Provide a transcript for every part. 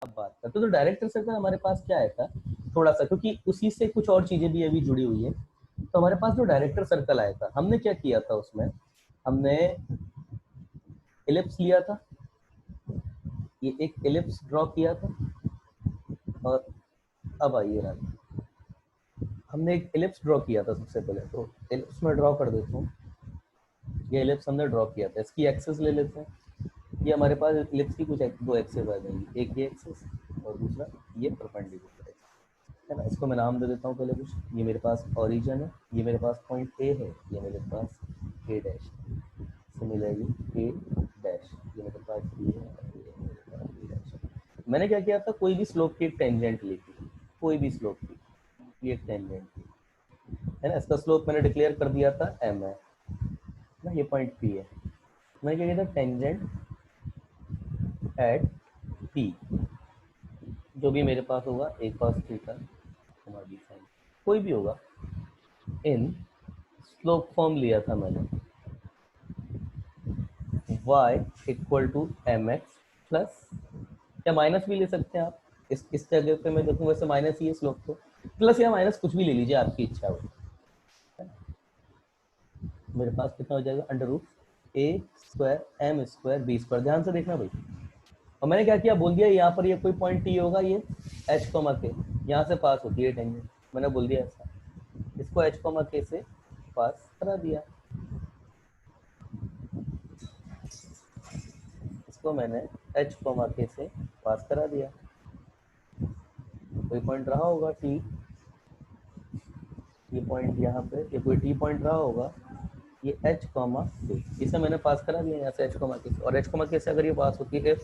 अब बात करते तो डायरेक्टर सर्कल हमारे पास क्या आया था थोड़ा सा, क्योंकि उसी से कुछ और चीजें भी अभी जुड़ी हुई है। तो हमारे पास जो डायरेक्टर सर्कल आया था, हमने क्या किया था उसमें, हमने एलिप्स लिया था, ये एक एलिप्स ड्रॉ किया था। और अब आइए रानी, हमने एक एलिप्स ड्रॉ किया था सबसे पहले, तो एलिप्स में ड्रॉ कर देता हूँ। ये एलिप्स हमने ड्रॉ किया था, इसकी एक्सेस ले लेते हैं। ये हमारे पास एलिप्स की कुछ दो एक्सेस आ जाएंगी, एक ये एक्सेस और दूसरा ये परपेंडिकुलर एक्सेस, है ना। इसको मैं नाम दे देता हूँ पहले कुछ। ये मेरे पास ओरिजिन है, ये मेरे पास पॉइंट ए है, ये मेरे पास ए डैश है। सिमिलरली ए डैश, ये मेरे पास बी है, ये मेरे पास बी डैश है। मैंने क्या किया था, कोई भी स्लोप की एक टेंजेंट ली थी, कोई भी स्लोप की ये एक टेंजेंट थी, है ना। इसका स्लोप मैंने डिक्लेयर कर दिया था एम है ना, ये पॉइंट पी है। मैंने क्या किया था, टेंजेंट एट पी, जो भी मेरे पास होगा ए कॉस थीटा बी साइन, कोई भी होगा, इन स्लोप फॉर्म लिया था मैंने, y equal to M X plus, या माइनस भी ले सकते हैं आप। इस जगह पे मैं देखूँ वैसे माइनस ही है स्लोप, तो प्लस या माइनस कुछ भी ले लीजिए, आपकी इच्छा हो। मेरे पास कितना हो जाएगा, अंडर रूट ए square M square b square. ध्यान से देखना भाई। और मैंने क्या किया, बोल दिया यहाँ पर ये कोई पॉइंट टी होगा, ये एच कोमा के यहाँ से पास होती है टेंजेंट, मैंने बोल दिया ऐसा, इसको एच कोमा के से पास करा दिया। इसको मैंने एच कोमा के से पास करा दिया। कोई पॉइंट रहा होगा टी, ये पॉइंट यहाँ पे ये कोई टी पॉइंट रहा होगा, ये एच कॉमा के, इसे मैंने पास करा दिया यहाँ से एच कॉमा के, और एच कॉमा के से अगर ये पास होती है,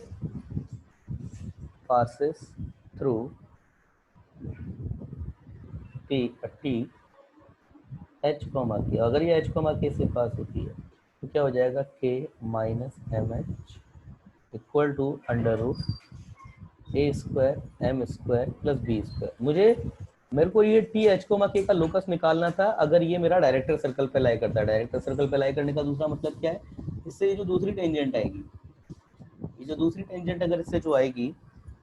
passes through T H comma के, अगर ये एच कॉमा के से पास होती है तो क्या हो जाएगा, K minus M H equal to under root A square M square plus B square. मेरे को ये टी एच कोमा के का लोकस निकालना था, अगर ये मेरा डायरेक्टर सर्कल पे लाई करता है। डायरेक्टर सर्कल पे लाई करने का दूसरा मतलब क्या है, इससे ये जो दूसरी टेंजेंट आएगी, ये जो दूसरी टेंजेंट अगर इससे जो आएगी,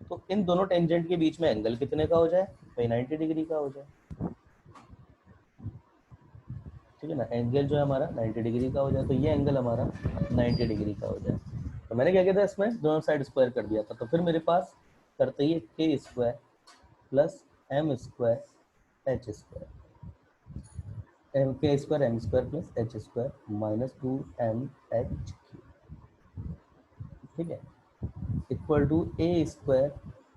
तो इन दोनों टेंजेंट के बीच में एंगल कितने का हो जाए भाई, 90 डिग्री का हो जाए, ठीक है ना। एंगल जो है हमारा 90 डिग्री का हो जाए, तो ये एंगल हमारा 90 डिग्री का हो जाए। तो मैंने क्या किया था, इसमें दोनों साइड स्क्वायर कर दिया था, तो फिर मेरे पास करते ही के square plus m square h square, m के square M square plus h square minus 2mh, ठीक है, equal to a square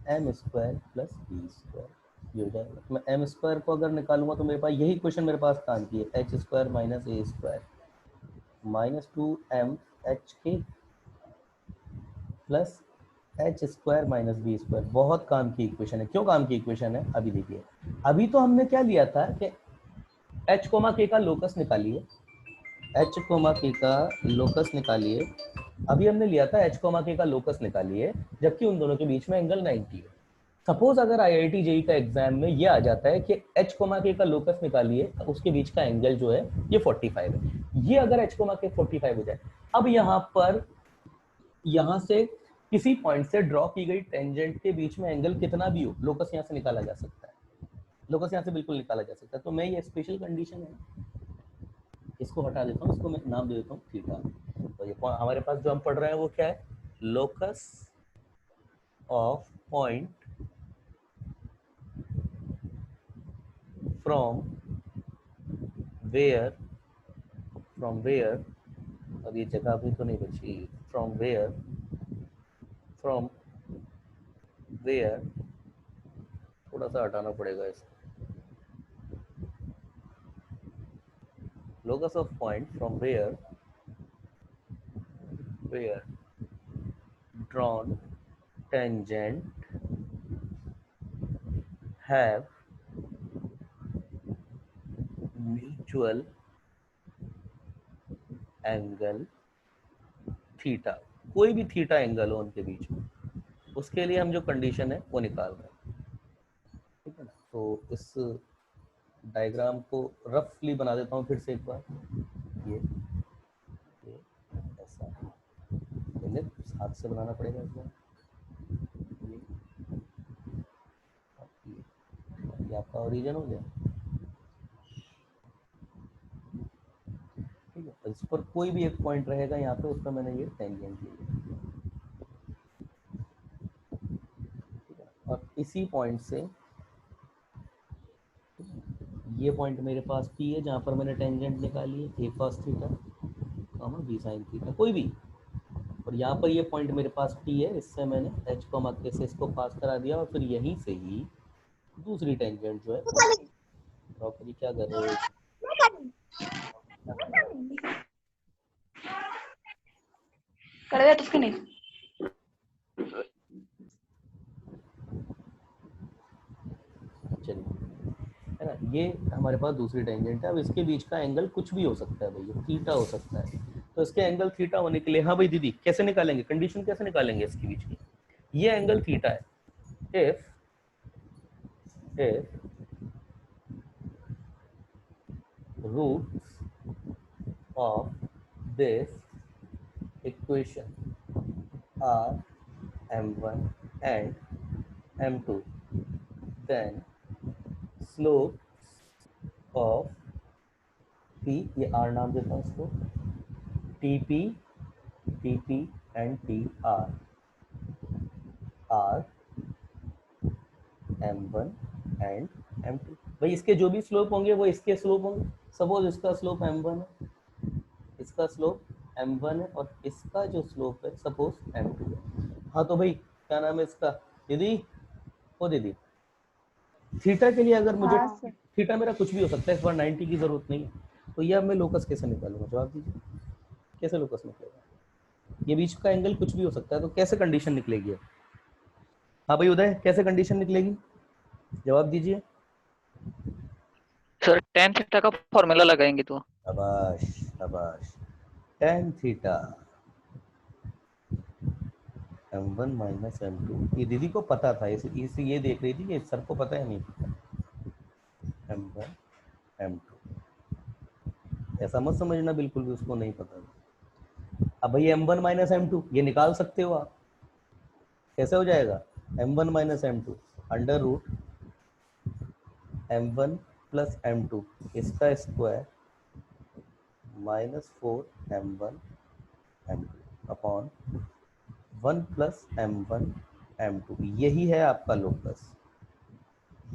M square plus B square, ये हो जाएगा। मैं एम स्क्वायर को अगर निकालूंगा तो मेरे पास यही क्वेश्चन मेरे पास काम की है, h square minus a square minus 2mh plus h square minus B square. बहुत काम की इक्वेशन है। क्यों काम की इक्वेशन है, अभी देखिए। अभी तो हमने क्या लिया था कि एच कोमा के का लोकस निकालिए, एच कोमा के का लोकस निकालिए। अभी हमने लिया था एच कोमा के का लोकस निकालिए, जबकि उन दोनों के बीच में एंगल 90 है। सपोज अगर IIT जेई का एग्जाम में ये आ जाता है कि एच कोमा के का लोकस निकालिए, उसके बीच का एंगल जो है ये 45 है, ये अगर एच कोमा के 45 हो जाए, अब यहाँ पर यहाँ से किसी पॉइंट से ड्रॉ की गई टेंजेंट के बीच में एंगल कितना भी हो, लोकस यहाँ से निकाला जा सकता है, लोकस यहाँ से बिल्कुल निकाला जा सकता है। तो मैं ये स्पेशल कंडीशन है, इसको हटा देता हूँ, इसको मैं नाम दे देता हूँ थीटा। तो ये हमारे पास जो हम पढ़ रहे हैं वो क्या है, locus of point from where, from where, अब ये जगह भी तो नहीं बची, फ्रॉम वेयर, फ्रॉम वेयर, थोड़ा सा हटाना पड़ेगा इसको, locus of point from where drawn tangent have mutual angle theta, कोई भी थीटा एंगल हो उनके बीच में, उसके लिए हम जो कंडीशन है वो निकाल रहे हैं, ठीक है ना। तो इस डायग्राम को रफली बना देता हूँ फिर से एक बार, ये ये ऐसा, हाथ से बनाना पड़ेगा इस बार, ये ये आपका ओरिजिन हो गया। ठीक है, इस पर कोई भी एक पॉइंट रहेगा यहाँ पे, उस पर मैंने ये टेंजेंट लिया। ठीक है, और इसी पॉइंट से ये पॉइंट मेरे पास P है जहाँ पर मैंने टेंजेंट निकाली है, a cos theta comma b sine theta कोई भी, और यहाँ पर ये पॉइंट मेरे पास P है, इससे मैंने H कॉमा के से इसको पास करा दिया, और फिर यहीं से ही दूसरी टेंजेंट जो है ड्रॉ करी। क्या कर रहे हो? कर दे तो नहीं। चलिए, है ना, ये हमारे पास दूसरी टेंजेंट है। अब इसके बीच का एंगल कुछ भी हो सकता है भैया, थीटा हो सकता है, तो इसके एंगल थीटा होने के लिए, हाँ भाई दीदी कैसे निकालेंगे, कंडीशन कैसे निकालेंगे इसके बीच की? ये एंगल थीटा है, if roots of this equation are m1 and m2, then slope of p, ये r नाम देता हूँ इसको, tp and tr are m1 and m2। भाई इसके जो भी स्लोप होंगे वो इसके स्लोप होंगे। सपोज इसका स्लोप m1 है, इसका स्लोप m1 है, और इसका जो स्लोप है सपोज m2 है। हाँ तो भाई क्या नाम है इसका दीदी, ओ दीदी, थीटा के लिए अगर मुझे, हाँ थीटा मेरा कुछ भी हो सकता है, इस बार 90 की जरूरत नहीं है, तो ये अब मैं लोकस कैसे निकालूंगा, जवाब दीजिए, कैसे लोकस निकलेगा? ये बीच का एंगल कुछ भी हो सकता है, तो कैसे कंडीशन निकलेगी? हाँ भाई उदय, कैसे कंडीशन निकलेगी, जवाब दीजिए। सर tan थीटा का फॉर्मूला लगाएंगे तो। शाबाश शाबाश, tan theta m1 minus m2, ये दीदी को पता था, इसे ये देख रही थी कि सर को पता है नहीं पता, m1 m2, ऐसा मत समझना बिल्कुल भी उसको नहीं पता। अब भाई m1 माइनस m2 ये निकाल सकते हो आप, कैसे हो जाएगा? m1 minus m2 under root m1 plus m2 इसका square -4m1 m2 upon 1 plus m1 m2, यही है आपका लोकस,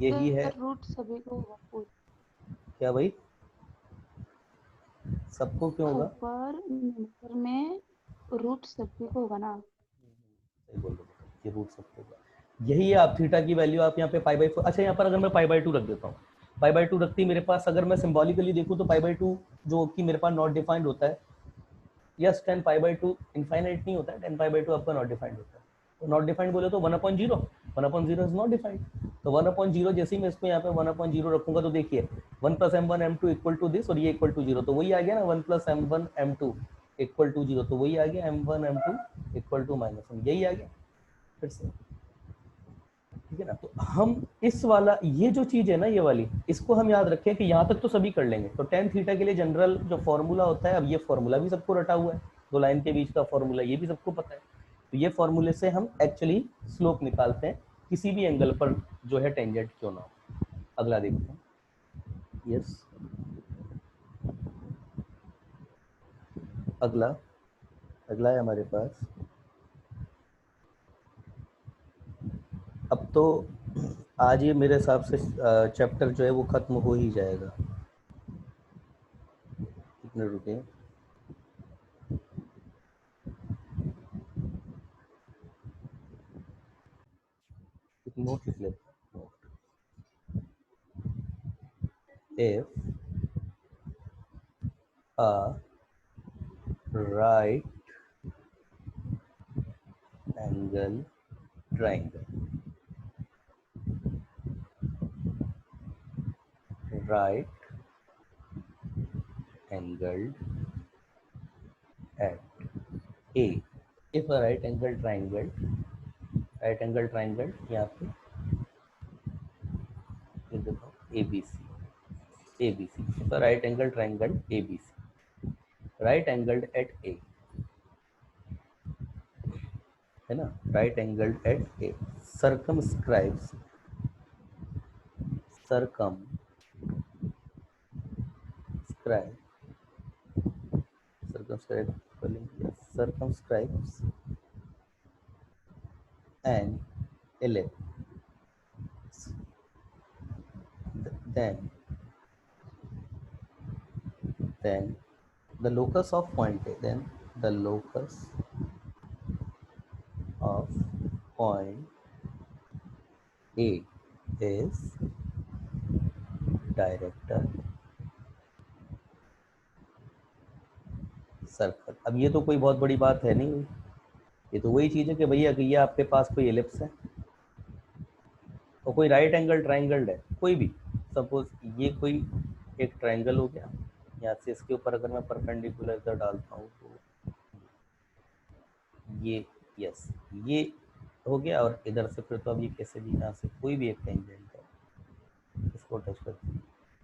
यही है। रूट सभी को होगा, क्या भाई, सबको क्यों होगा? ऊपर नंबर में रूट सभी को होगा ना। सही बोल रहे हो, ये रूट सबको होगा, यही है। आप थीटा की वैल्यू आप यहाँ पे π/4, अच्छा यहाँ पर अगर मैं π/2 रख देता हूँ, π/2 रखती मेरे पास, अगर मैं सिंबॉलिकली देखूँ तो π/2 जो कि मेरे पास नॉट डिफाइंड होता है, यस 10π/2 इनफाइनाइट नहीं होता है, 10π/2 आपका नॉट डिफाइंड होता है। तो नॉट डिफाइंड बोले तो 1/0, 1/0 इज नॉट डिफाइंड, तो 1/0 जैसे ही मैं इसको यहाँ पे 1/0 रखूंगा तो देखिए 1 plus m1 m2 equal to this, और ये इक्वल टू 0, तो वही आ गया ना 1 plus m1 m2 equal to 0, तो वही आ गया m1 m2 इक्वल टू -1, यही आ गया फिर से। ठीक है ना, तो हम इस वाला, ये जो चीज है ना ये वाली, इसको हम याद रखें कि यहाँ तक तो सभी कर लेंगे। तो tan थीटा के लिए जनरल जो फॉर्मूला होता है, अब ये फॉर्मूला भी सबको रटा हुआ है, दो लाइन के बीच का फॉर्मूला ये भी सबको पता है, तो ये फॉर्मूले से हम एक्चुअली स्लोप निकालते हैं किसी भी एंगल पर जो है टेंजेंट क्यों ना हो। अगला देखते हैं, यस अगला, अगला है हमारे पास। अब तो आज ये मेरे हिसाब से चैप्टर जो है वो खत्म हो ही जाएगा। कितने रुके, नोट लिख लेते हैं। If a right angle triangle, right angled at A, if a right angle triangle, right angle triangle यहाँ पे ये देखो ABC, ABC, if a right angle triangle ABC, right angled at A, है ना, right angled at A circumscribes circumscribes an ellipse, then the locus of point A, then the locus of point A is director circle. अब ये तो कोई बहुत बड़ी बात है नहीं, ये तो वही चीज़ है कि भैया कि ये आपके पास कोई एलिप्स है और कोई राइट एंगल ट्राइंगल है, कोई भी, सपोज ये कोई एक ट्राइंगल हो गया, यहाँ से इसके ऊपर अगर मैं परपेंडिकुलर इधर डालता हूँ तो ये, यस, ये हो गया, और इधर से फिर तो अब ये कैसे भी यहाँ से कोई भी एक टेंजेंट है इसको टच करते हैं,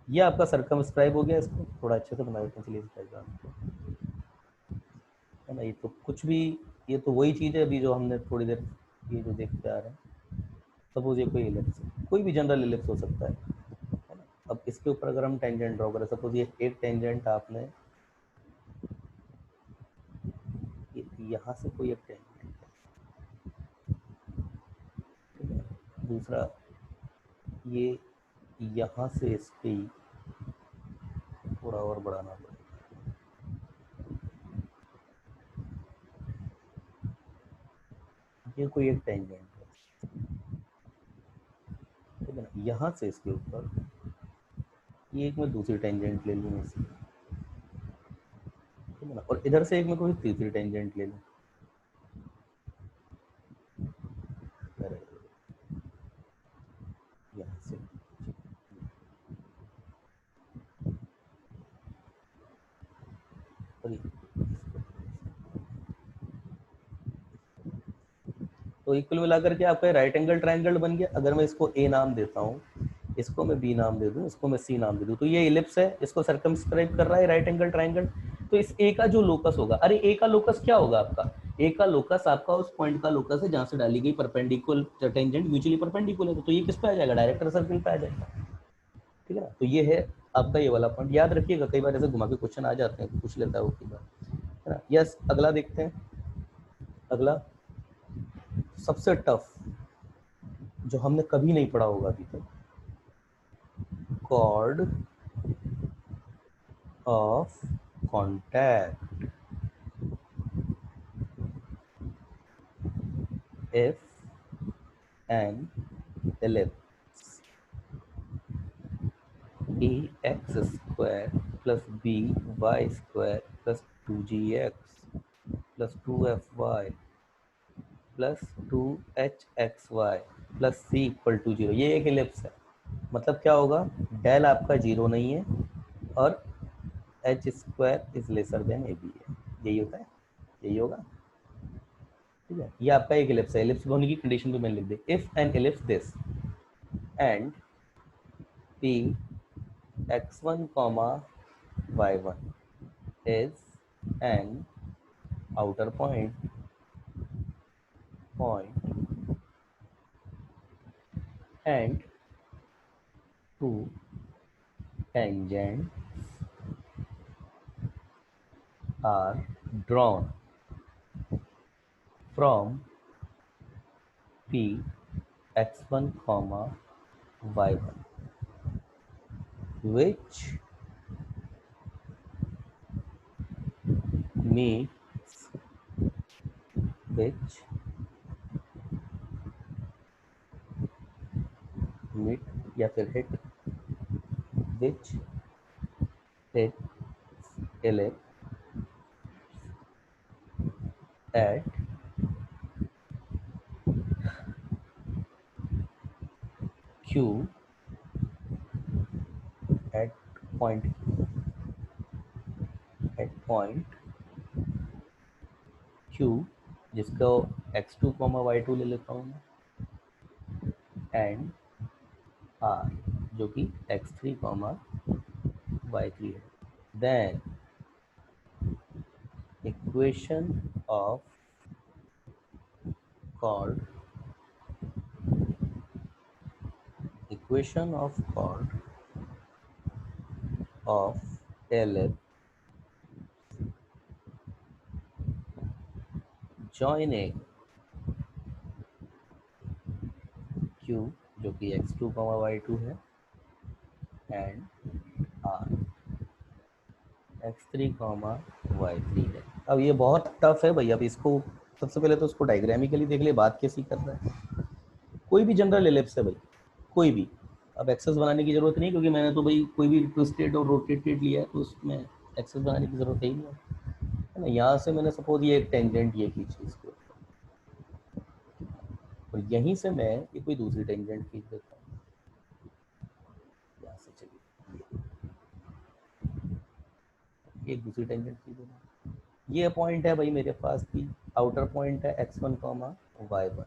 ये आपका सर्कमस्क्राइब हो गया। इसको थोड़ा अच्छे से बना देते हैं, चलिए इस डायग्राम को, है ना। ये तो कुछ भी, ये तो वही चीज़ है अभी जो हमने थोड़ी देर ये जो देखते आ रहे हैं। सपोज ये कोई एलिप्स है, कोई भी जनरल एलिप्स हो सकता है ना। अब इसके ऊपर अगर हम टेंजेंट ड्रॉ करें, सपोज ये एक टेंजेंट आपने यहाँ से कोई एक टेंजेंट, दूसरा ये यहाँ से इसके थोड़ा और बढ़ाना पड़ेगा, ये कोई एक टेंजेंट है, ठीक है ना। यहाँ से इसके ऊपर ये एक मैं दूसरी टेंजेंट ले लूँ इसकी, ठीक है ना, और इधर से एक मैं कोई तीसरी टेंजेंट ले लूँ, यहाँ से तो इक्वल मिलाकर के आपका राइट एंगल ट्रायंगल बन गया। अगर मैं इसको ए नाम देता हूँ, इसको मैं बी नाम दे दूँ, इसको मैं सी नाम दे दूँ, तो ये इलिप्स है, इसको सर्कमस्क्राइब कर रहा है राइट एंगल ट्रायंगल। तो इस ए का जो लोकस होगा, अरे ए का लोकस क्या होगा आपका, ए का लोकस आपका उस पॉइंट का लोकस है जहाँ से डाली गई परपेंडिकुलर टेंजेंट म्यूचुअली परपेंडिकुलर है, तो ये किस पे आ जाएगा, डायरेक्टर सर्कल पे आ जाएगा, ठीक है ना। तो ये है आपका ये वाला पॉइंट, याद रखिएगा, कई बार ऐसे घुमा के क्वेश्चन आ जाते हैं, पूछ लेता है वो कई बार, है ना। यस, अगला देखते हैं। अगला सबसे टफ जो हमने कभी नहीं पढ़ा होगा अभी तक, chord of contact if an ellipse ax square plus by square plus 2gx plus 2fy plus 2hxy plus c equal to 0, ये एक एलिप्स है। मतलब क्या होगा, डेल आपका जीरो नहीं है और H square is lesser than A B है, यही होता है, यही होगा, ठीक है। ये आपका एक एलिप्स है। एलिप्स होने की कंडीशन भी मैंने लिख दी, if an ellipse this and p x1 y1 is an outer point and two tangents are drawn from P x1 y1 which meets या फिर hit which hits ellipse at q at point q, जिसको x2 y2 ले लेता हूँ मैं, and r जो कि x3 y3 है। Then equation of chord equation of chord of ellipse joining q जो कि x2, y2 है एंड r x3, y3 है। अब ये बहुत टफ है भाई। अब इसको सबसे पहले तो उसको डायग्रामिकली देख ले, बात कैसी कर रहा है। कोई भी जनरल एलिप्स है भाई, कोई भी। अब एक्सेस बनाने की जरूरत नहीं, क्योंकि मैंने तो भाई कोई भी ट्विस्टेड और रोटेटेड लिया है, तो उसमें एक्सेस बनाने की जरूरत ही नहीं है ना। यहाँ से मैंने सपोज ये एक टेंजेंट ये खींची इसके ऊपर, और यहीं से मैं ये कोई दूसरी टेंजेंट खींच देता हूँ। यहाँ से चलिए ये एक दूसरी टेंजेंट खींच देना। ये पॉइंट है भाई मेरे पास भी, आउटर पॉइंट है x1, y1।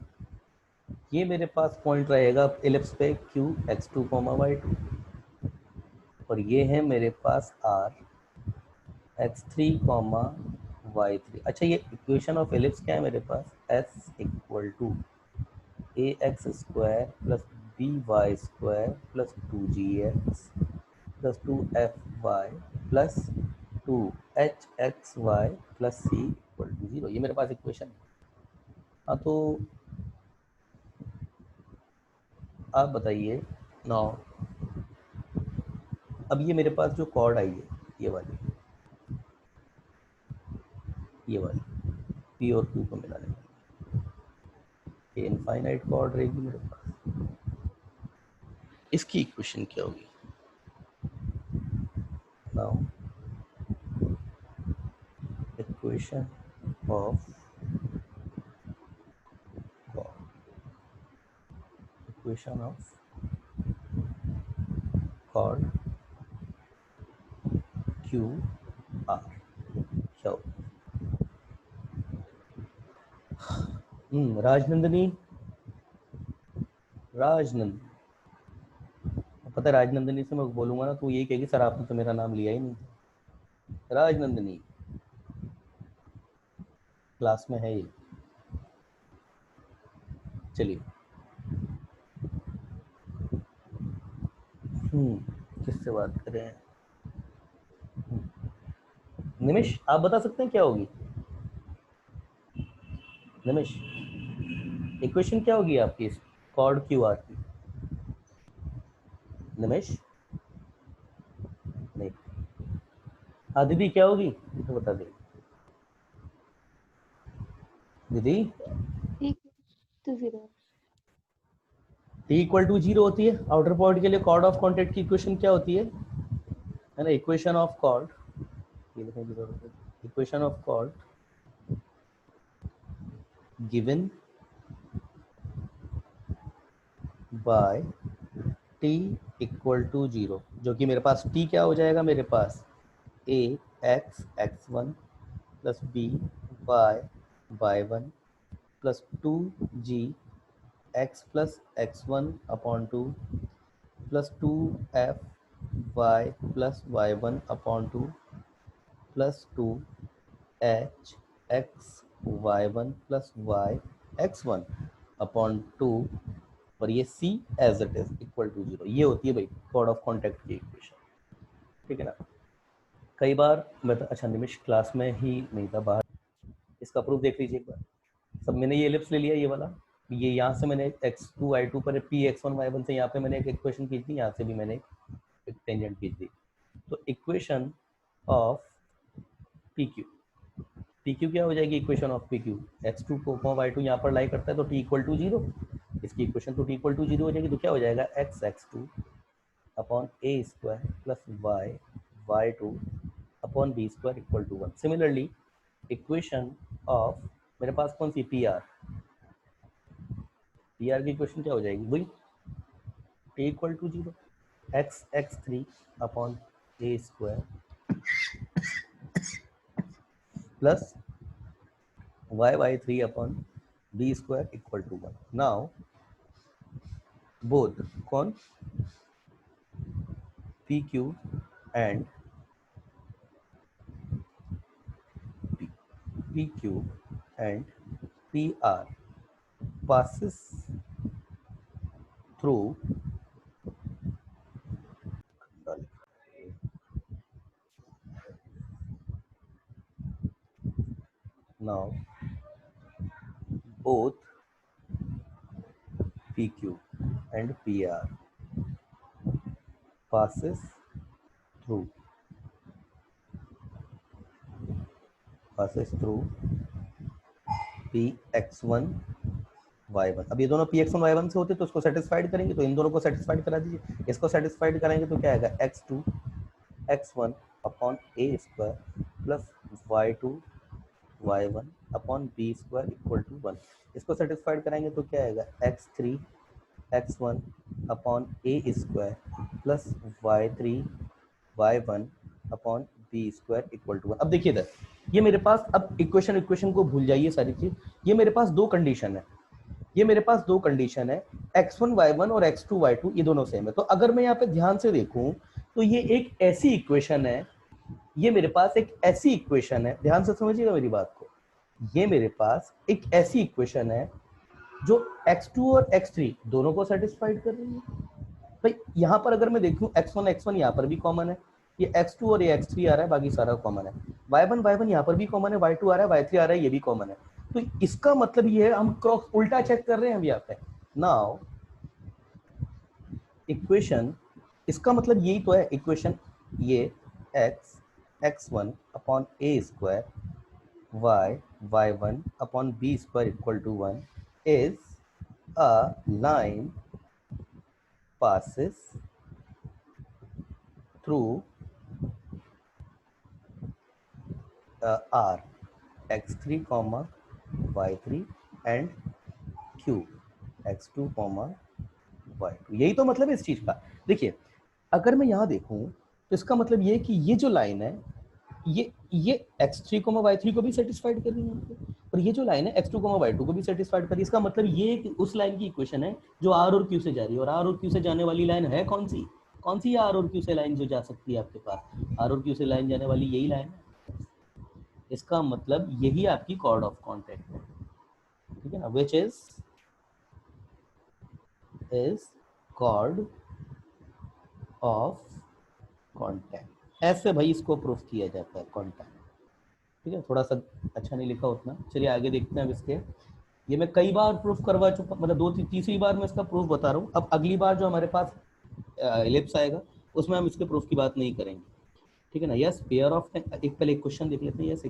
ये मेरे पास पॉइंट रहेगा एलिप्स पे q x2, y2, और ये है मेरे पास r x3, y3। अच्छा, ये इक्वेशन ऑफ एलिप्स क्या है मेरे पास, s equal to ax² plus by² plus 2gx plus 2fy plus 2hxy plus c equal to 0। ये मेरे पास इक्वेशन है। हाँ, तो आप बताइए नाउ, अब ये मेरे पास जो कॉर्ड आई है ये वाली p और q को मिलाने वाली, ये इनफाइनाइट कॉर्ड रहेगी मेरे पास। इसकी इक्वेशन क्या होगी now, equation of chord, equation of chord q r क्या होगी। राजनंदिनी, राजनंदिनी, पता है राजनंदिनी से मैं बोलूंगा ना तो यही कहेगी सर आपने तो मेरा नाम लिया ही नहीं। राजनंदिनी क्लास में है ये। चलिए, किससे बात करें। निमिष, आप बता सकते हैं क्या होगी। निमिष, इक्वेशन क्या होगी आपकी इस कॉर्ड क्यू आर की। निमिष नहीं, हाँ दीदी क्या होगी तो बता दे दीदी। ठीक तो 0। t इक्वल टू 0 होती है आउटर पॉइंट के लिए। कॉर्ड ऑफ कॉन्टैक्ट की इक्वेशन क्या होती है ना, इक्वेशन ऑफ कॉर्ड, ये लिखने की जरूरत है, equation of chord given by t equal to 0, जो कि मेरे पास t क्या हो जाएगा मेरे पास, a x x1 plus b y y1 plus 2g x plus x1 upon 2 plus 2f y plus y1 upon 2 plus 2h x y1 plus y x1 upon 2, और ये c as it is equal to 0। ये होती है भाई chord of contact की equation, ठीक है ना। कई बार मैं तो, अच्छा निमिष क्लास में ही नहीं था, बाहर। इसका प्रूफ देख लीजिए एक बार। सब मैंने ये एलिप्स ले लिया ये वाला, ये यहाँ से मैंने x2 y2 पर p x1 y1 से यहाँ पे मैंने एक इक्वेशन खींच दी, यहाँ से भी मैंने एक टेंजेंट खींच दी। तो इक्वेशन ऑफ पी क्यू क्या हो जाएगी, equation of P Q, x2 को y2 यहाँ पर लाई करता है तो t इक्वल टू 0, इसकी इक्वेशन तो t इक्वल टू 0 हो जाएगी। तो क्या हो जाएगा x x2 upon a square plus y y2 upon b square equal to 1। Similarly equation of मेरे पास कौन सी पी आर की इक्वेशन क्या हो जाएगी वही t equal to 0, x x3 upon a square plus y y3 upon b square equal to 1। Now both कौन p q and PQ and PR passes through both PQ and PR passes through Px1 y1। अब ये दोनों Px1 y1 से होते तो उसको satisfied करेंगे, तो इन दोनों को सेटिस्फाइड करा दीजिए, इसको सेटिस्फाइड कराएंगे तो क्या आएगा x2 x1 upon a square plus y2 y1 upon b square equal to 1। इसको सेटिस्फाइड कराएंगे तो क्या आएगा x3 x1 upon a square plus y3 y1 upon B square equal to 1। अब देखिए इधर ये मेरे पास, अब इक्वेशन को भूल जाइए सारी चीज, ये मेरे पास दो कंडीशन है, x1 y1 और x2 y2 ये दोनों सेम है। तो अगर मैं यहाँ पे ध्यान से देखूं तो ये एक ऐसी इक्वेशन है, ये मेरे पास एक ऐसी इक्वेशन है, ध्यान से समझिएगा मेरी बात को, ये मेरे पास एक ऐसी इक्वेशन है जो x2 और x3 दोनों को सेटिस्फाइड कर रही है। भाई यहाँ पर अगर मैं देखूं x1 यहाँ पर भी कॉमन है, ये x2 और ये x3 आ रहा है, बाकी सारा कॉमन है, y1 यहाँ पर भी कॉमन है, y2 आ रहा है, y3 आ रहा है, ये भी कॉमन है। तो इसका मतलब ये है, हम क्रॉस उल्टा चेक कर रहे हैं अभी यहाँ पे। नाउ इक्वेशन, इसका मतलब यही तो है इक्वेशन, ये x1 upon a square y1 upon b square equal to 1 is a line passes through R x3 comma y3 and q x2 comma y2। यही तो मतलब है इस चीज का। देखिए अगर मैं यहाँ देखूं तो इसका मतलब ये कि ये जो लाइन है ये x3 y3 को भी सेटिस्फाइड कर रही है, और ये जो लाइन है x2 y2 को भी सेटिस्फाइड कर रही है। इसका मतलब ये उस लाइन की इक्वेशन है जो r और q से जा रही है, और r और q से जाने वाली लाइन है कौन सी r और q से लाइन जो जा सकती है आपके पास, r और q से लाइन जाने वाली यही लाइन है। इसका मतलब यही आपकी कॉर्ड ऑफ कॉन्टैक्ट है, ठीक है ना, which is chord of contact. ऐसे भाई इसको प्रूफ किया जाता है कॉन्टैक्ट, ठीक है। थोड़ा सा अच्छा नहीं लिखा उतना, चलिए आगे देखते हैं। अब इसके ये मैं कई बार प्रूफ करवा चुका, मतलब दो तीसरी बार मैं इसका प्रूफ बता रहा हूँ। अब अगली बार जो हमारे पास एलिप्स आएगा उसमें हम इसके प्रूफ की बात नहीं करेंगे, ठीक है ना। यस पेयर ऑफ, एक पहले एक क्वेश्चन देख लेते हैं। यस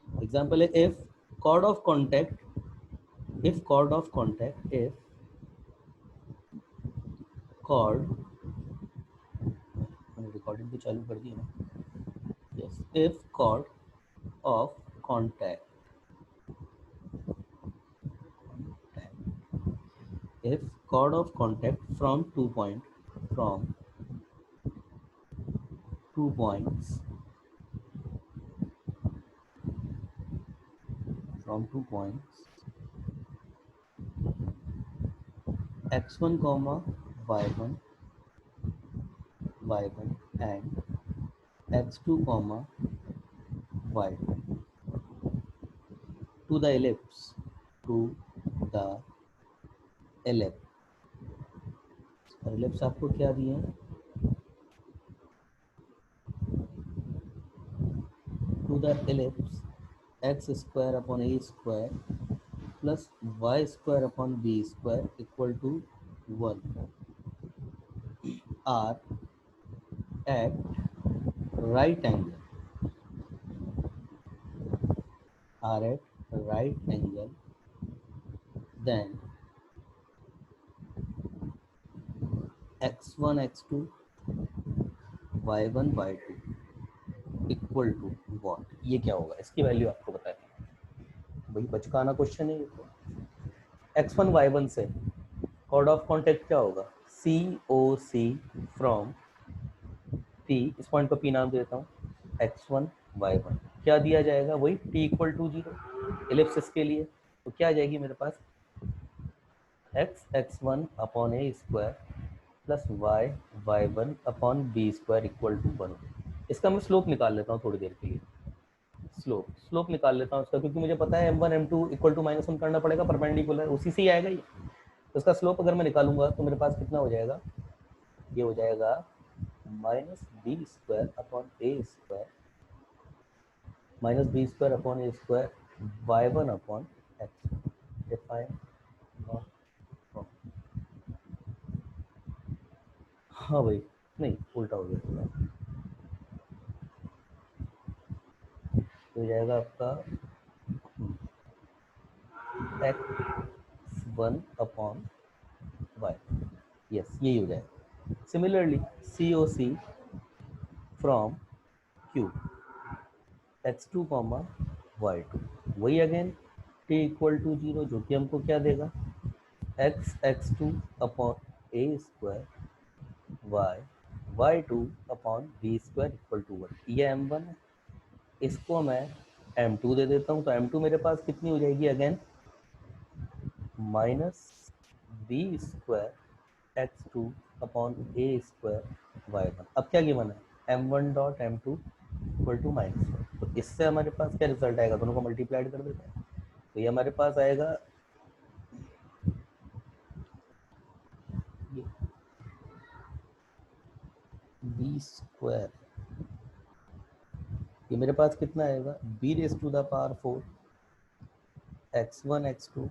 एग्जाम्पल है if chord of contact, if chord, मैंने रिकॉर्डिंग तो चालू कर दी ना। Yes if chord of contact, if chord of contact from 2 points x1 comma y1 and x2 comma y2 to the ellipse ellipse आपको क्या दिए हैं, to the ellipse x square upon a square plus y square upon b square equal to 1 are at right angle, then x1 x2 y1 y2 equal to what. ये क्या होगा, इसकी value आपको बतानी है, वही बचकाना क्वेश्चन है ये तो। x1 y1 से कॉर्ड ऑफ कॉन्टैक्ट क्या होगा, COC फ्रॉम P, इस पॉइंट को P नाम देता हूँ, x1 y1 क्या दिया जाएगा, वही t इक्वल टू 0 एलिप्सिस के लिए। तो क्या आ जाएगी मेरे पास x1 upon a square plus y1 upon b square equal to 1। इसका मैं स्लोप निकाल लेता हूँ थोड़ी देर के लिए, स्लोप निकाल लेता हूँ इसका, क्योंकि मुझे पता है m1 m2 इक्वल टू -1 करना पड़ेगा, परपेंडिकुलर उसी से ही आएगा ये। तो इसका स्लोप अगर मैं निकालूंगा तो मेरे पास कितना हो जाएगा, ये हो जाएगा -b square upon a square, -b square upon a square y1 upon x, if I am not wrong। हाँ भाई, नहीं उल्टा हो गया थोड़ा, तो जाएगा आपका x1 अपॉन y, यस यही हो जाएगा। Similarly COC from Q x2 comma y2, वही अगेन t इक्वल टू 0, जो कि हमको क्या देगा x2 upon a square y2 upon b square equal to 1, ये m1 है, इसको मैं m2 दे देता हूँ, तो m2 मेरे पास कितनी हो जाएगी again minus B square x2 upon a square y1। अब क्या गिवन है m1 dot m2 equal to -1, तो इससे हमारे पास क्या रिजल्ट आएगा, दोनों को मल्टीप्लाइड कर देते हैं, तो ये हमारे पास आएगा ये बी स्क्वायर, ये मेरे पास कितना आएगा b raise to the power 4 x1 x2